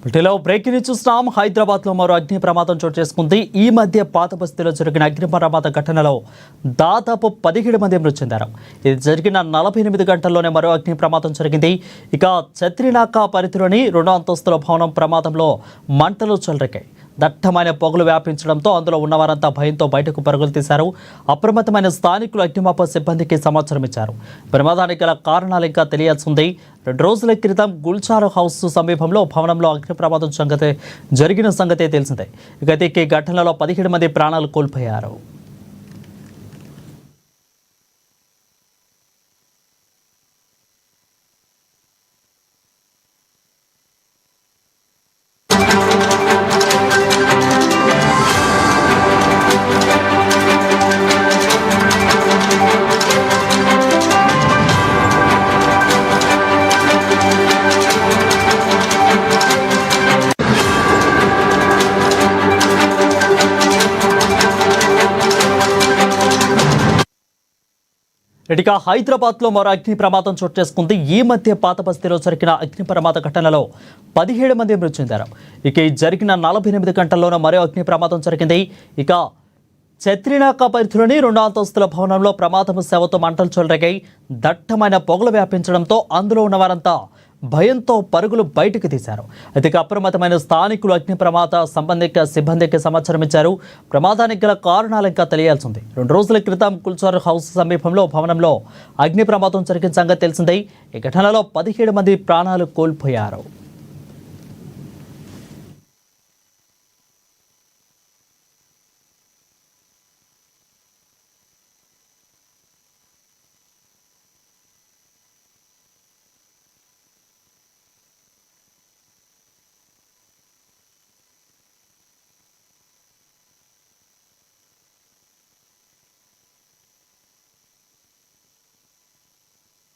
ఇటీలో breaking news చూస్తున్నాం. హైదరాబాద్లో మరో అగ్ని ప్రమాదం చోటు చేసుకుంది. ఈ మధ్య పాత బస్తీలో జరిగిన అగ్ని ప్రమాద ఘటనలో దాదాపు 17 మంది మృతి చెందారు. ఇది జరిగిన 48 గంటల్లోనే మరో అగ్ని ప్రమాదం జరిగింది. ఇక ఛత్రినాకా పరిధిలోని 2వ అంతస్తుల భవనం ప్రమాదంలో మంటలు చెలరేగాయి. దట్టమైన పొగలు వ్యాపించడంతో అందులో ఉన్నవారంతా భయంతో బయటకు పరుగులు తీశారు. అప్రమత్తమైన స్థానికులు అగ్నిమాపక సిబ్బందికి సమాచారం ఇచ్చారు. ప్రమాదానికి గల కారణాలు ఇంకా తెలియాల్సి ఉంది. 2 రోజుల క్రితం గుల్చార్ హౌస్ సమీపంలో భవనంలో అగ్ని ప్రమాదం జరిగిన సంగతే తెలిసిందే. ఇక ఈ ఘటనలో 17 మంది ప్రాణాలు కోల్పోయారు. ఇక హైదరాబాద్లో మరో అగ్ని ప్రమాదం చోటు చేసుకుంది. ఈ మధ్య పాత బస్తీలో జరిగిన అగ్ని ప్రమాద ఘటనలో 17 మంది మృతి చెందారు. ఇక ఈ జరిగిన 48 గంటల్లోనే మరో అగ్ని ప్రమాదం జరిగింది. ఇక ఛత్రినాకా పరిధిలోని 2వ అంతస్తుల భవనంలో ప్రమాదం సేవతో మంటలు చెలరేగాయి. దట్టమైన పొగలు వ్యాపించడంతో అందులో ఉన్నవారంతా భయంతో పరుగులు బయటకు తీశారు. అయితే అప్రమత్తమైన స్థానికులు అగ్ని ప్రమాద సంబంధిత సిబ్బందికి సమాచారం ఇచ్చారు. ప్రమాదానికి గల కారణాలు ఇంకా తెలియాల్సి ఉంది. 2 రోజుల క్రితం గుల్చార్ హౌస్ సమీపంలో భవనంలో అగ్ని ప్రమాదం జరిగిన సంగతి తెలిసిందే. ఈ ఘటనలో 17 మంది ప్రాణాలు కోల్పోయారు.